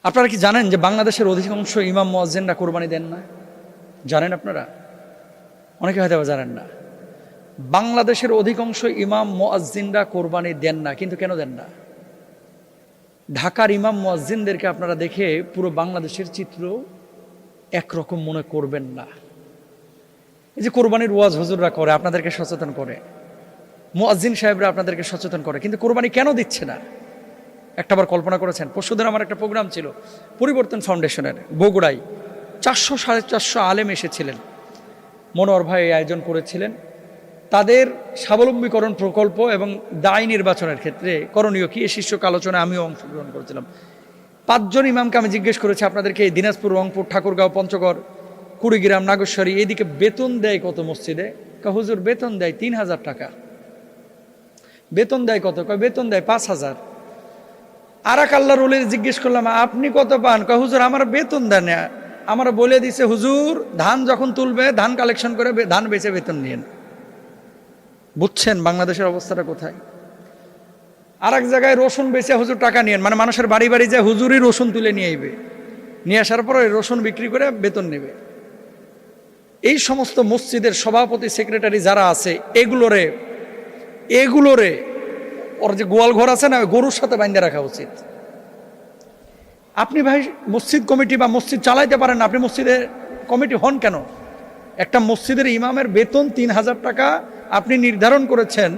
আপনারা কি জানেন যে বাংলাদেশের অধিকাংশ ইমাম মুয়াজ্জিনরা কোরবানি দেন না? জানেন আপনারা? অনেকে হয়তো জানেন না। বাংলাদেশের অধিকাংশ ইমাম মুয়াজ্জিনরা কোরবানি দেন না। কিন্তু কেন দেন না? ঢাকার ইমাম মুয়াজ্জিনদেরকে আপনারা দেখে পুরো বাংলাদেশের চিত্র একরকম মনে করবেন না। এই যে কোরবানির ওয়াজ হুজুররা করে, আপনাদেরকে সচেতন করে, মুয়াজ্জিন সাহেবরা আপনাদেরকে সচেতন করে, কিন্তু কোরবানি কেন দিচ্ছে না? একটাবার কল্পনা করেছেন? পরশুদিন আমার একটা প্রোগ্রাম ছিল পরিবর্তন ফাউন্ডেশনের বগুড়ায়, 400-450 আলেম এসেছিলেন। মনোহর ভাই এই আয়োজন করেছিলেন। তাদের স্বাবলম্বীকরণ প্রকল্প এবং দায় নির্বাচনের ক্ষেত্রে করণীয় কি, এই শীর্ষক আলোচনায় আমিও অংশগ্রহণ করেছিলাম। 5 জন ইমামকে আমি জিজ্ঞেস করেছি, আপনাদেরকে এই দিনাজপুর, রংপুর, ঠাকুরগাঁও, পঞ্চগড়, কুড়িগ্রাম, নাগেশ্বরী এদিকে বেতন দেয় কত মসজিদে? হুজুর বেতন দেয় 3000 টাকা। বেতন দেয় কত? বেতন দেয় 5000। আর এক আল্লাহর ওলি জিজ্ঞেস করলাম, আপনি কত পান? হুজুর আমার বেতন দেন না, আমার বলে দিছে হুজুর ধান যখন তুলবে ধান কালেকশন করে ধান বেচে বেতন নিয়েন। বুঝছেন বাংলাদেশের অবস্থাটা কোথায়? আর এক জায়গায় রসুন বেচে হুজুর টাকা নিয়েন, মানে মানুষের বাড়ি বাড়ি যায় হুজুরই রসুন তুলে নিয়ে আইবে, নিয়ে আসার পর রসুন বিক্রি করে বেতন নেবে। এই সমস্ত মসজিদের সভাপতি, সেক্রেটারি যারা আছে, এগুলোরে ওর যে গোয়াল ঘর আছে না, গরুর সাথে বাঁধে রাখা উচিত। আপনি ভাই মসজিদ কমিটি বা মসজিদ চালাইতে পারেন না, আপনি মসজিদের কমিটি হন কেন? একটা মসজিদের ইমামের বেতন 3000 টাকা আপনি নির্ধারণ করেছেন।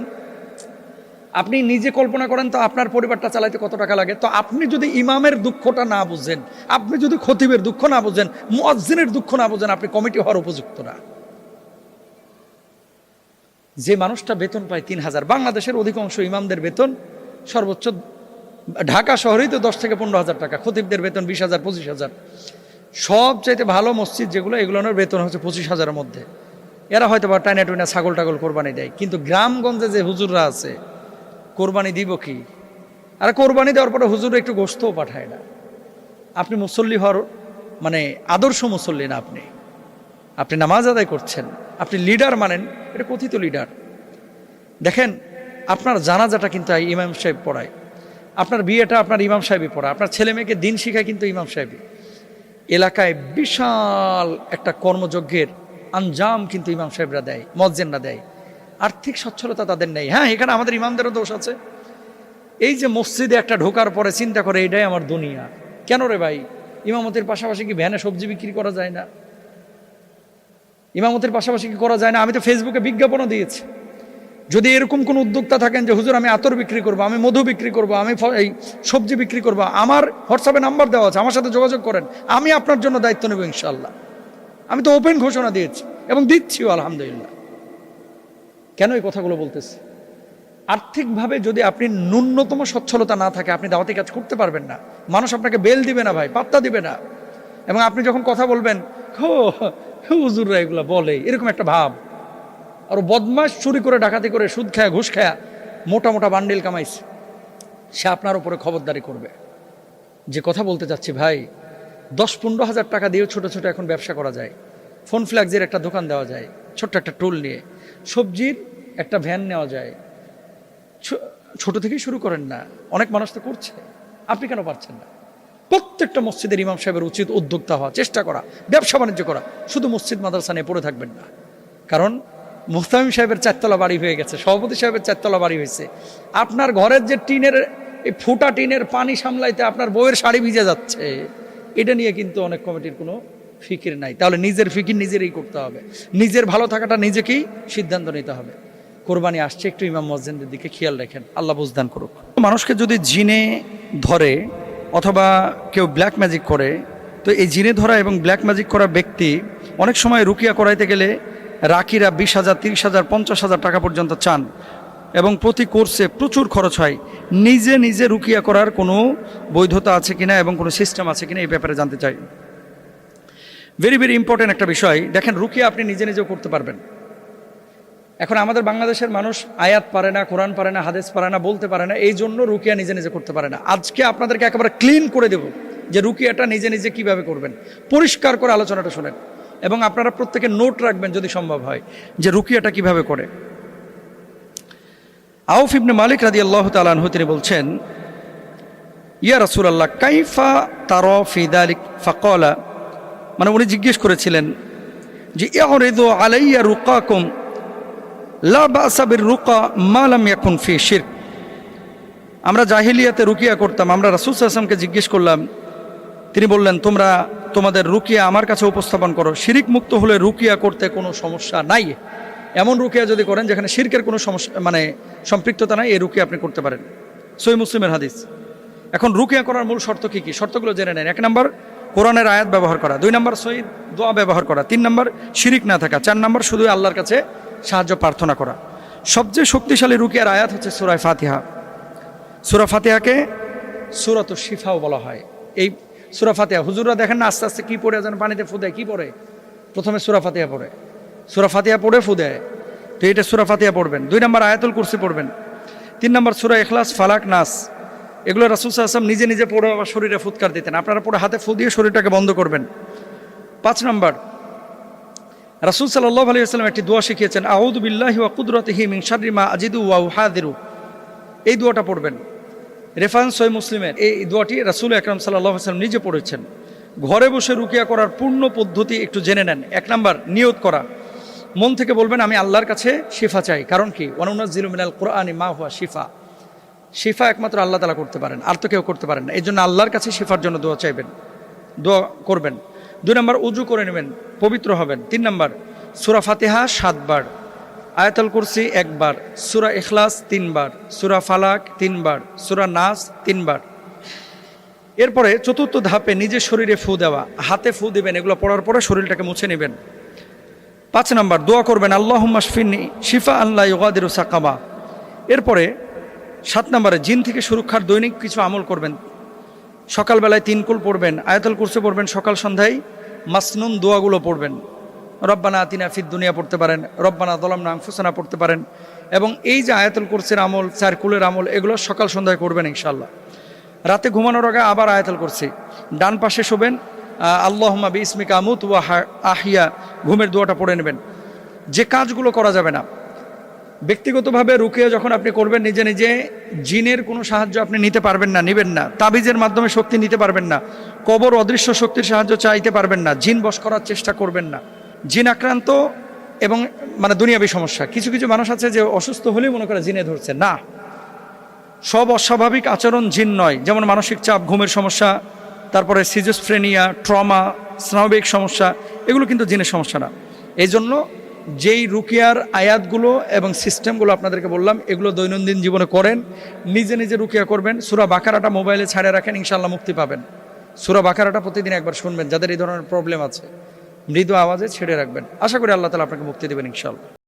আপনি নিজে কল্পনা করেন তো আপনার পরিবারটা চালাইতে কত টাকা লাগে। তো আপনি যদি ইমামের দুঃখটা না বুঝেন, আপনি যদি খতিবের দুঃখ না বুঝেন, মুয়াজ্জিনের দুঃখ না বুঝেন, আপনি কমিটি হওয়ার উপযুক্ত না। যে মানুষটা বেতন পায় 3000, বাংলাদেশের অধিকাংশ ইমামদের বেতন সর্বোচ্চ ঢাকা শহরেই তো 10 থেকে 15,000 টাকা, খতিবদের বেতন 20,000, 25,000। সবচাইতে ভালো মসজিদ যেগুলো, এগুলোর বেতন হচ্ছে 25,000-এর মধ্যে। এরা হয়তো বা টাইনা টুইনা ছাগল টাগল কোরবানি দেয়, কিন্তু গ্রামগঞ্জে যে হুজুররা আছে কোরবানি দিব কি? আর কোরবানি দেওয়ার পরে হুজুর একটু গোশতও পাঠায় না। আপনি মুসল্লি হওয়ার মানে আদর্শ মুসল্লি না। আপনি নামাজ আদায় করছেন, আপনি লিডার মানেন, এটা কথিত লিডার। দেখেন, আপনার জানাজাটা কিন্তু ইমাম সাহেব পড়ায়, আপনার বিয়েটা আপনার ইমাম সাহেবই পড়ায়, আপনার ছেলে মেয়েকে দিন শিখায় কিন্তু ইমাম সাহেবই। এলাকায় বিশাল একটা কর্মযজ্ঞের আঞ্জাম কিন্তু ইমাম সাহেবরা দেয়, মুয়াজ্জিনরা দেয়। আর্থিক সচ্ছলতা তাদের নেই। হ্যাঁ, এখানে আমাদের ইমামদেরও দোষ আছে। এই যে মসজিদে একটা ঢোকার পরে চিন্তা করে এটাই আমার দুনিয়া। কেন রে ভাই, ইমামতের পাশাপাশি কি ভ্যানে সবজি বিক্রি করা যায় না? ইমামতের পাশাপাশি কি করা যায় না? আমি তো ফেসবুকে বিজ্ঞাপনও দিয়েছি, যদি এরকম কোন উদ্যোক্তা থাকেন যে হুজুর আমি আতর বিক্রি করবো, আমি মধু বিক্রি করবো, আমি এই সবজি বিক্রি করবো, আমার হোয়াটসঅ্যাপে নাম্বার দেওয়া আছে, আমার সাথে যোগাযোগ করেন, আমি আপনার জন্য দায়িত্ব নেব ইনশাল্লাহ। আমি তো ওপেন ঘোষণা দিয়েছি এবং দিচ্ছিও আলহামদুলিল্লাহ। কেন এই কথাগুলো বলতেছি? আর্থিকভাবে যদি আপনি ন্যূনতম সচ্ছলতা না থাকে, আপনি দাওয়াতি কাজ করতে পারবেন না। মানুষ আপনাকে বেল দিবে না ভাই, পাত্তা দিবে না। এবং আপনি যখন কথা বলবেন, হুজুররা এগুলা বলে, এরকম একটা ভাব। আর বদমাশ চুরি করে, ডাকাতি করে, সুদ খায়া, ঘুষ খায়া মোটা মোটা বান্ডিল কামাইছে, সে আপনার উপরে খবরদারি করবে। যে কথা বলতে চাচ্ছি ভাই, 10-15 হাজার টাকা দিয়েও ছোট ছোট এখন ব্যবসা করা যায়। ফোন ফ্ল্যাক্সের একটা দোকান দেওয়া যায়, ছোট্ট একটা টুল নিয়ে। সবজির একটা ভ্যান নেওয়া যায়। ছোট থেকেই শুরু করেন না, অনেক মানুষ তো করছে, আপনি কেন পারছেন না? প্রত্যেকটা মসজিদের ইমাম সাহেবের উচিত উদ্যোক্তা হওয়া, চেষ্টা করা, ব্যবসা বাণিজ্য করা। শুধু মসজিদ মাদ্রাসা নিয়ে পড়ে থাকবেন না। কারণ মুহতামিম সাহেবের 4তলা বাড়ি হয়ে গেছে, সভাপতি সাহেবের 4তলা বাড়ি হয়েছে। আপনার ঘরের যে টিনের, এই ফুটা টিনের পানি সামলাইতে আপনার বউয়ের শাড়ি ভিজে যাচ্ছে, এটা নিয়ে কিন্তু অনেক কমিটির কোনো ফিকির নাই। তাহলে নিজের ফিকির নিজেরই করতে হবে, নিজের ভালো থাকাটা নিজেকেই সিদ্ধান্ত নিতে হবে। কোরবানি আসছে, একটু ইমাম মুয়াজ্জিনদের দিকে খেয়াল রাখেন, আল্লাহ বুঝদান করুক। মানুষকে যদি জিনে ধরে অথবা কেউ ব্ল্যাক ম্যাজিক করে, তো এই জিনে ধরা এবং ব্ল্যাক ম্যাজিক করা ব্যক্তি অনেক সময় রুকিয়া করাইতে গেলে রাকিরা 20,000, 30,000, 50,000 টাকা পর্যন্ত চান এবং প্রতি কোর্সে প্রচুর খরচ হয়। নিজে নিজে রুকিয়া করার কোনো বৈধতা আছে কিনা এবং কোনো সিস্টেম আছে কিনা এই ব্যাপারে জানতে চাই। ভেরি ভেরি ইম্পর্টেন্ট একটা বিষয়। দেখেন, রুকিয়া আপনি নিজে নিজেও করতে পারবেন। এখন আমাদের বাংলাদেশের মানুষ আয়াত পারে না, কোরআন পারে না, হাদিস পারে না, বলতে পারে না, এই জন্য রুকিয়া নিজে নিজে করতে পারে না। আজকে আপনাদেরকে একেবারে ক্লিন করে দেব যে রুকিয়াটা নিজে নিজে কিভাবে করবেন। পরিষ্কার করে আলোচনাটা শোনেন এবং আপনারা প্রত্যেকে নোট রাখবেন যদি সম্ভব হয় যে রুকিয়াটা কিভাবে করে। আউফ ইবনে মালিক রাদিয়াল্লাহু তাআলা আনহু তিনি বলছেন, ইয়া রাসূলুল্লাহ কাইফা তারা ফি যালিক ফাকালা, মানে উনি জিজ্ঞেস করেছিলেন যে ইয়ারিদু আলাইয়া রুকাকুম লা বাসা বির রুকা মা লাম ইয়াকুন ফি শিরক। আমরা জাহিলিয়াতে রুকিয়া করতাম, আমরা রাসূল সাল্লাল্লাহু আলাইহি ওয়াসাল্লামকে জিজ্ঞেস করলাম, তিনি বললেন তোমরা তোমাদের রুকিয়া আমার কাছে উপস্থাপন করো, শিরিক মুক্ত হলে রুকিয়া করতে কোনো সমস্যা নাই। এমন রুকিয়া যদি করেন যেখানে শিরকের কোনো সমস্যা মানে সম্পৃক্ততা নাই, এই রুকিয়া আপনি করতে পারেন। সহিহ মুসলিমের হাদিস। এখন রুকিয়া করার মূল শর্ত কী কী, শর্তগুলো জেনে নেন। 1 নম্বর কোরআনের আয়াত ব্যবহার করা, 2 নম্বর সহিহ দোয়া ব্যবহার করা, 3 নম্বর শিরিক না থাকা, 4 নম্বর শুধু আল্লাহর কাছে সাহায্য প্রার্থনা করা। সবচেয়ে শক্তিশালী রুকিয়ার আয়াত হচ্ছে সূরা ফাতিহা। সূরা ফাতিহাকে সূরাতুশ শিফাও বলা হয়। এই সূরা ফাতিহা হুজুররা দেখেন না আস্তে আস্তে কী পড়ে যেন পানিতে ফু দেয়, কী পড়ে? প্রথমে সূরা ফাতিহা পড়ে, সূরা ফাতিহা পড়ে ফু দেয়। তো এটা সূরা ফাতিহা পড়বেন। 2 নম্বর আয়াতুল কুরসি পড়বেন। 3 নম্বর সূরা ইখলাস, ফালাক, নাস, এগুলো রাসূল সাল্লাল্লাহু আলাইহি ওয়াসাল্লাম নিজে নিজে পড়ে আবার শরীরে ফুৎকার দিতেন। আপনারা পড়ে হাতে ফু দিয়ে শরীরটাকে বন্ধ করবেন। 5 নম্বর রাসূল সাল্লাল্লাহু আলাইহি ওয়াসাল্লাম একটি দোয়া শিখিয়েছেন, আউযু বিল্লাহি ওয়া কুদরাতিহি মিন শাররি মা আজিদু ওয়া উহাদিরু। এই দোয়াটা পড়বেন। রেফারেন্স সহিহ মুসলিমের। এই দোয়াটি রাসূল আকরাম সাল্লাল্লাহু আলাইহি ওয়াসাল্লাম নিজে পড়েছেন। ঘরে বসে রুকিয়া করার পূর্ণ পদ্ধতি একটু জেনে নেন। 1 নম্বর নিয়ত করা, মন থেকে বলবেন আমি আল্লাহর কাছে শিফা চাই। কারণ কি? ওয়ানুনাজ্জিলু মিনাল কুরআনি মা হুয়া শিফা। শিফা একমাত্র আল্লাহ তাআলা করতে পারেন, আর তো কেউ করতে পারেন না। এই জন্য আল্লাহর কাছে শিফার জন্য দোয়া চাইবেন, দোয়া করবেন। 2 নম্বর উজু করে নেবেন, পবিত্র হবেন। 3 নম্বর সূরা ফাতিহা 7 বার, আয়াতুল কুরসি 1 বার, সূরা ইখলাস 3 বার, সূরা ফালাক 3 বার, সূরা নাস 3 বার। এরপরে 4র্থ ধাপে নিজের শরীরে ফু দেওয়া, হাতে ফু দিবেন। এগুলো পড়ার পরে শরীরটাকে মুছে নেবেন। 5 নম্বর দোয়া করবেন আল্লাহুম্মা শফিনি শিফা আল্লা ইউগাদিরু সাকামা। এরপরে 7 নম্বরে জিন থেকে সুরক্ষার দৈনিক কিছু আমল করবেন। সকালবেলায় 3 কুল পড়বেন, আয়াতুল কুরসি পড়বেন, সকাল সন্ধ্যায় মাসনুন দোয়াগুলো পড়বেন। রব্বানা আতিনা ফিদ দুনিয়া পড়তে পারেন, রব্বানা যালামনা আনফুসানা পড়তে পারেন। এবং এই যে আয়াতুল কুরসির আমল, 4 কুলের আমল, এগুলো সকাল সন্ধ্যায় করবেন ইনশাআল্লাহ। রাতে ঘুমানোর আগে আবার আয়াতুল কুরসি। ডান পাশে শোবেন, আল্লাহুম্মা বিইসমিকা আমুতু ওয়া আহিয়া, ঘুমের দোয়াটা পড়ে নেবেন। যে কাজগুলো করা যাবে না, ব্যক্তিগতভাবে রুকিয়া যখন আপনি করবেন নিজে নিজে জিনের কোনো সাহায্য আপনি নিতে পারবেন না, নেবেন না। তাবিজের মাধ্যমে শক্তি নিতে পারবেন না, কবর অদৃশ্য শক্তির সাহায্য চাইতে পারবেন না, জিন বশ করার চেষ্টা করবেন না। জিন আক্রান্ত এবং মানে দুনিয়াবী সমস্যা, কিছু কিছু মানুষ আছে যে অসুস্থ হলেই মনে করে জিনে ধরছে, না, সব অস্বাভাবিক আচরণ জিন নয়। যেমন মানসিক চাপ, ঘুমের সমস্যা, তারপরে সিজোফ্রেনিয়া, ট্রমা, স্নায়বিক সমস্যা, এগুলো কিন্তু জিনের সমস্যা না। এই জন্য যেই রুকিয়ার আয়াতগুলো এবং সিস্টেমগুলো আপনাদেরকে বললাম, এগুলো দৈনন্দিন জীবনে করেন, নিজে নিজে রুকিয়া করবেন। সূরা বাকারাটা মোবাইলে ছাড়ে রাখেন, ইনশাআল্লাহ মুক্তি পাবেন। সূরা বাকারাটা প্রতিদিন একবার শুনবেন, যাদের এই ধরনের প্রবলেম আছে, মৃদু আওয়াজে ছেড়ে রাখবেন। আশা করি আল্লাহ তাআলা আপনাকে মুক্তি দেবেন ইনশাআল্লাহ।